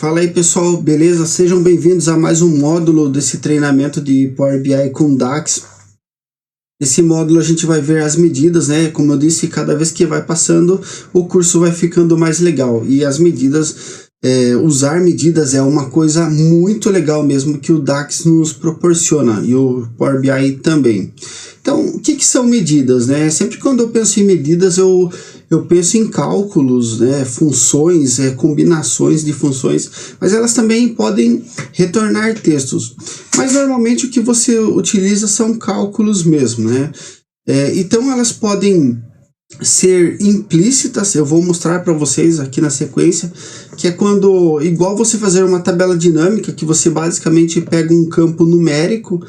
Fala aí pessoal, beleza? Sejam bem-vindos a mais um módulo desse treinamento de Power BI com DAX. Nesse módulo a gente vai ver as medidas, né? Como eu disse, cada vez que vai passando o curso vai ficando mais legal. E as medidas, usar medidas é uma coisa muito legal mesmo que o DAX nos proporciona e o Power BI também. Então, o que são medidas, né? Sempre quando eu penso em medidas, eu penso em cálculos, né, funções, combinações de funções, mas elas também podem retornar textos. Mas normalmente o que você utiliza são cálculos mesmo, né? Então elas podem ser implícitas, eu vou mostrar para vocês aqui na sequência, que é quando, igual você fazer uma tabela dinâmica, que você basicamente pega um campo numérico,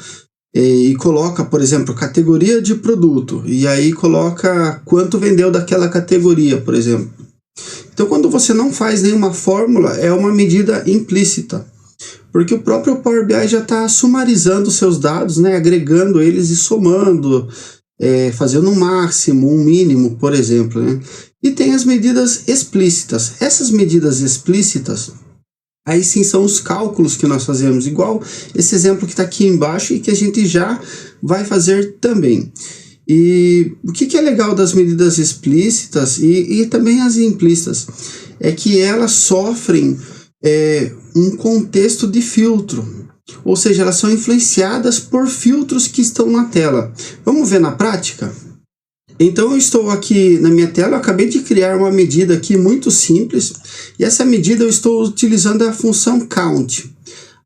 e coloca, por exemplo, categoria de produto, e aí coloca quanto vendeu daquela categoria, por exemplo. Então, quando você não faz nenhuma fórmula, é uma medida implícita, porque o próprio Power BI já está sumarizando seus dados, né, agregando eles e somando, fazendo um máximo, um mínimo, por exemplo, né? E tem as medidas explícitas. Essas medidas explícitas, aí sim são os cálculos que nós fazemos, igual esse exemplo que está aqui embaixo e que a gente já vai fazer também. E o que é legal das medidas explícitas e também as implícitas é que elas sofrem um contexto de filtro, ou seja, elas são influenciadas por filtros que estão na tela. Vamos ver na prática? Então eu estou aqui na minha tela, eu acabei de criar uma medida aqui muito simples, e essa medida eu estou utilizando a função count.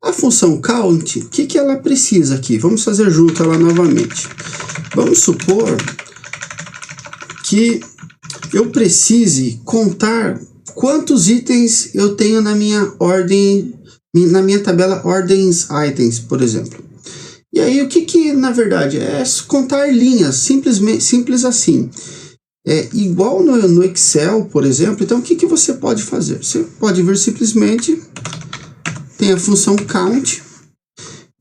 A função count, o que ela precisa aqui? Vamos fazer junto ela novamente. Vamos supor que eu precise contar quantos itens eu tenho na minha ordem, na minha tabela ordens itens, por exemplo. E aí, o que na verdade é contar linhas, simples assim. Igual no Excel, por exemplo. Então, o que você pode fazer? Você pode vir simplesmente, tem a função count,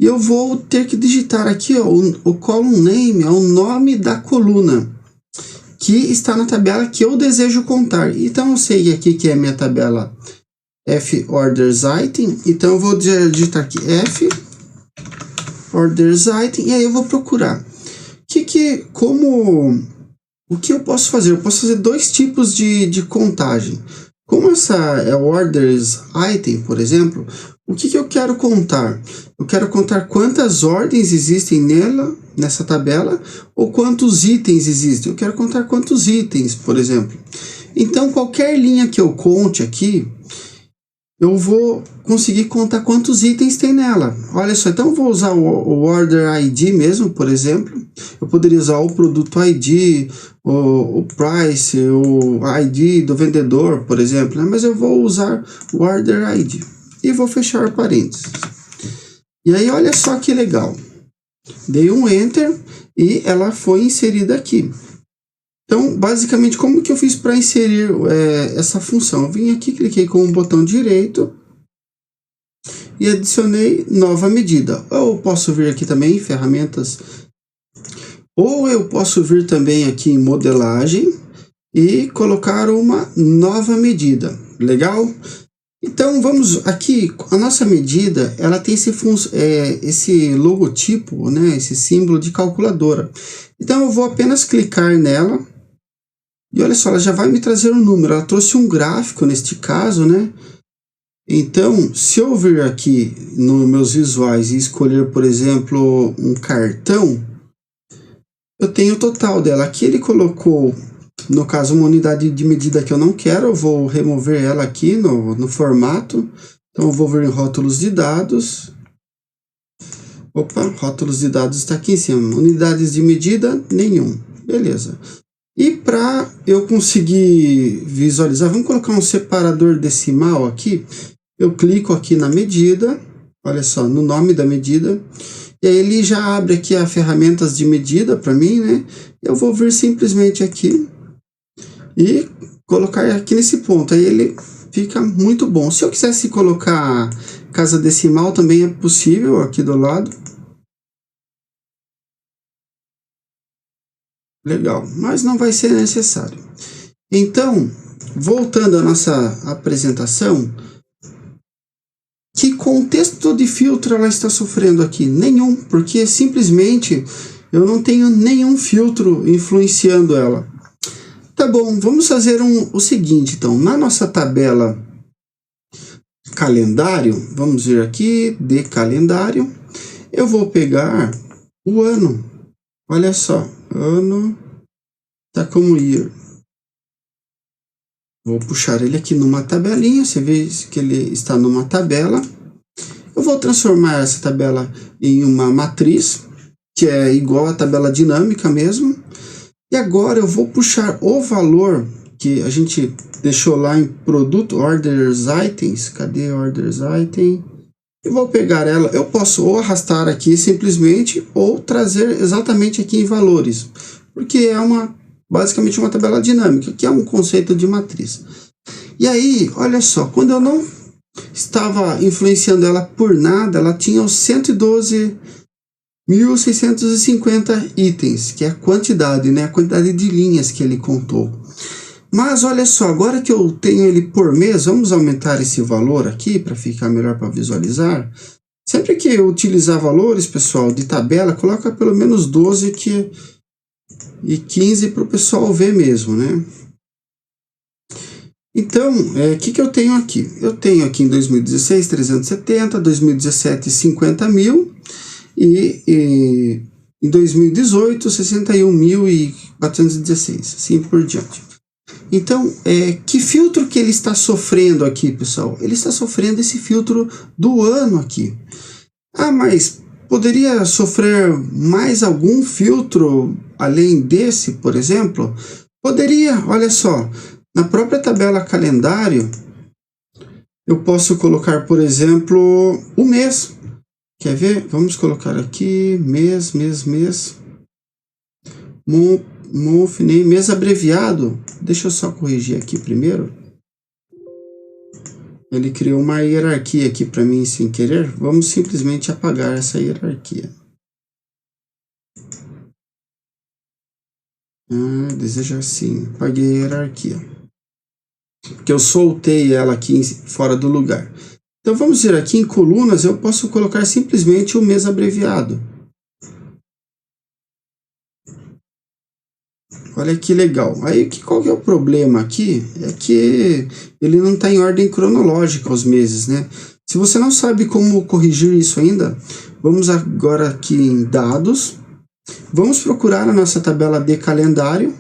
e eu vou ter que digitar aqui, ó, o column name, é o nome da coluna que está na tabela que eu desejo contar. Então, eu sei aqui que é a minha tabela F orders item, então eu vou digitar aqui F orders item, e aí eu vou procurar. O que eu posso fazer? Eu posso fazer dois tipos de contagem. Como essa é orders item, por exemplo, o que eu quero contar? Eu quero contar quantas ordens existem nessa tabela, ou quantos itens existem. Eu quero contar quantos itens, por exemplo. Então, qualquer linha que eu conte aqui, eu vou conseguir contar quantos itens tem nela. Olha só, então eu vou usar o Order ID mesmo, por exemplo. Eu poderia usar o Produto ID, o Price, o ID do vendedor, por exemplo, né? Mas eu vou usar o Order ID. E vou fechar parênteses. E aí, olha só que legal. Dei um Enter e ela foi inserida aqui. Então, basicamente, como que eu fiz para inserir essa função? Eu vim aqui, cliquei com o botão direito e adicionei nova medida. Ou eu posso vir aqui também em ferramentas, ou eu posso vir também aqui em modelagem e colocar uma nova medida. Legal? Então, vamos aqui, a nossa medida, ela tem esse logotipo, né, esse símbolo de calculadora. Então, eu vou apenas clicar nela. E olha só, ela já vai me trazer um número. Ela trouxe um gráfico neste caso, né? Então, se eu vir aqui nos meus visuais e escolher, por exemplo, um cartão, eu tenho o total dela. Aqui ele colocou, no caso, uma unidade de medida que eu não quero. Eu vou remover ela aqui no formato. Então, eu vou vir em rótulos de dados. Opa, rótulos de dados está aqui em cima. Unidades de medida, nenhum. Beleza. E para eu conseguir visualizar, vamos colocar um separador decimal aqui. Eu clico aqui na medida, olha só, no nome da medida. E aí ele já abre aqui as ferramentas de medida para mim, né? Eu vou vir simplesmente aqui e colocar aqui nesse ponto. Aí ele fica muito bom. Se eu quisesse colocar casa decimal, também é possível aqui do lado. Legal, mas não vai ser necessário. Então, voltando à nossa apresentação, Que contexto de filtro ela está sofrendo aqui? Nenhum, porque simplesmente eu não tenho nenhum filtro influenciando ela. Tá bom, vamos fazer o seguinte, então, na nossa tabela calendário, vamos ver aqui, de calendário, eu vou pegar o ano, olha só, ano tá como year. Vou puxar ele aqui numa tabelinha, você vê que ele está numa tabela. Eu vou transformar essa tabela em uma matriz, que é igual à tabela dinâmica mesmo. E agora eu vou puxar o valor que a gente deixou lá em produto, orders items. Cadê orders item? E vou pegar ela, eu posso ou arrastar aqui simplesmente, ou trazer exatamente aqui em valores. Porque é basicamente uma tabela dinâmica, que é um conceito de matriz. E aí, olha só, quando eu não estava influenciando ela por nada, ela tinha os 112.650 itens, que é a quantidade, né? A quantidade de linhas que ele contou. Mas olha só, agora que eu tenho ele por mês, vamos aumentar esse valor aqui para ficar melhor para visualizar. Sempre que eu utilizar valores, pessoal, de tabela, coloca pelo menos 12 e 15 para o pessoal ver mesmo, né? Então, o que eu tenho aqui? Eu tenho aqui em 2016 370, 2017 50 mil e em 2018 61.416, assim por diante. Então, que filtro que ele está sofrendo aqui, pessoal? Ele está sofrendo esse filtro do ano aqui. Ah, mas poderia sofrer mais algum filtro além desse, por exemplo? Poderia, olha só. Na própria tabela calendário, eu posso colocar, por exemplo, o mês. Quer ver? Vamos colocar aqui, mês. Month name, mês abreviado. Deixa eu só corrigir aqui primeiro. Ele criou uma hierarquia aqui para mim sem querer. Vamos simplesmente apagar essa hierarquia. Deseja sim. Apaguei a hierarquia. Porque eu soltei ela aqui fora do lugar. Então vamos ver aqui em colunas, eu posso colocar simplesmente o mês abreviado. Olha que legal. Aí qual que é o problema aqui? É que ele não está em ordem cronológica os meses, né? Se você não sabe como corrigir isso ainda, vamos agora aqui em dados. Vamos procurar a nossa tabela de calendário.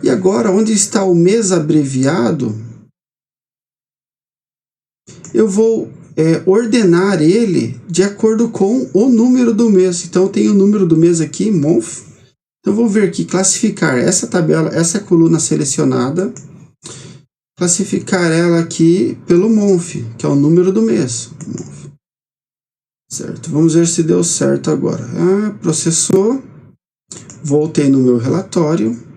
E agora, onde está o mês abreviado, eu vou ordenar ele de acordo com o número do mês. Então, eu tenho o número do mês aqui, month. Então, eu vou vir aqui, classificar essa tabela, essa coluna selecionada, classificar ela aqui pelo month, que é o número do mês. Certo, vamos ver se deu certo agora. Processou, voltei no meu relatório,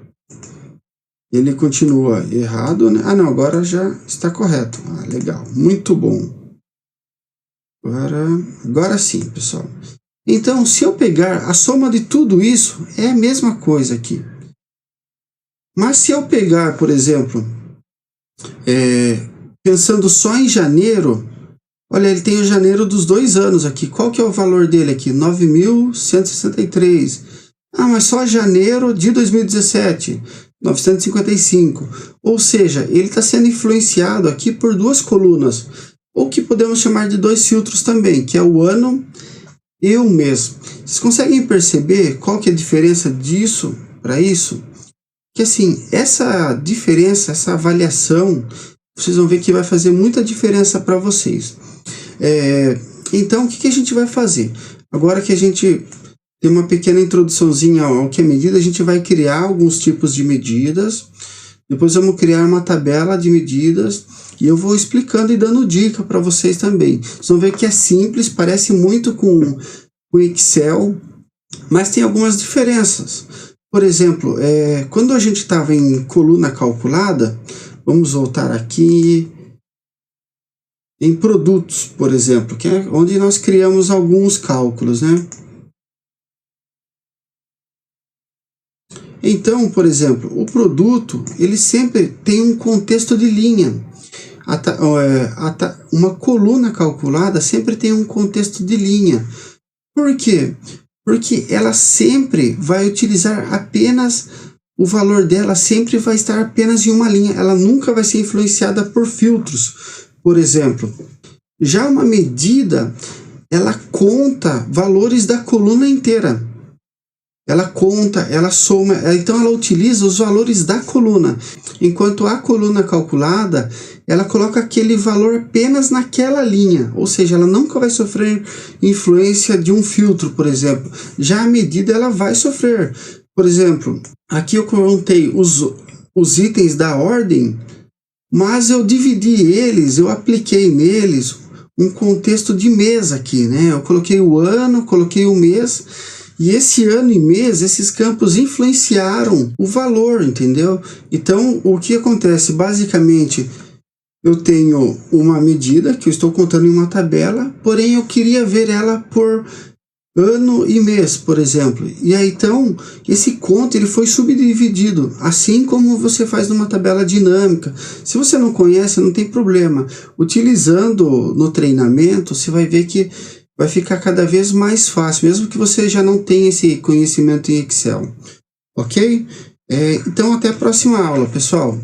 ele continua errado, né? Não, agora já está correto. Legal, muito bom. Agora sim, pessoal. Então, se eu pegar a soma de tudo isso, é a mesma coisa aqui. Mas se eu pegar, por exemplo, pensando só em janeiro, olha, ele tem o janeiro dos 2 anos aqui. Qual que é o valor dele aqui? 9.163. Mas só janeiro de 2017, 955. Ou seja, ele está sendo influenciado aqui por 2 colunas, ou que podemos chamar de 2 filtros também, que é o ano e o mês. Vocês conseguem perceber qual que é a diferença disso para isso? Que assim, essa diferença, essa avaliação, vocês vão ver que vai fazer muita diferença para vocês. Então, o que a gente vai fazer? Agora que a gente tem uma pequena introduçãozinha ao que é medida, a gente vai criar alguns tipos de medidas. Depois vamos criar uma tabela de medidas e eu vou explicando e dando dica para vocês também. Vocês vão ver que é simples, parece muito com Excel, mas tem algumas diferenças. Por exemplo, quando a gente estava em coluna calculada, vamos voltar aqui em produtos, por exemplo, que é onde nós criamos alguns cálculos, né? Então, por exemplo, o produto, ele sempre tem um contexto de linha. uma coluna calculada sempre tem um contexto de linha. Por quê? Porque ela sempre vai utilizar apenas, o valor dela sempre vai estar apenas em uma linha, ela nunca vai ser influenciada por filtros, por exemplo. Já uma medida, ela conta valores da coluna inteira. Ela conta, ela soma, então ela utiliza os valores da coluna. Enquanto a coluna calculada, ela coloca aquele valor apenas naquela linha, ou seja, ela nunca vai sofrer influência de um filtro, por exemplo. Já a medida, ela vai sofrer. Por exemplo, aqui eu contei os itens da ordem, mas eu dividi eles, eu apliquei neles um contexto de mês aqui, né? Eu coloquei o ano, coloquei o mês, e esse ano e mês, esses campos influenciaram o valor, entendeu? Então, o que acontece? Basicamente, eu tenho uma medida que eu estou contando em uma tabela, porém eu queria ver ela por ano e mês, por exemplo. E aí, então, esse conto ele foi subdividido, assim como você faz numa tabela dinâmica. Se você não conhece, não tem problema. Utilizando no treinamento, você vai ver que vai ficar cada vez mais fácil, mesmo que você já não tenha esse conhecimento em Excel. Ok? Então, até a próxima aula, pessoal.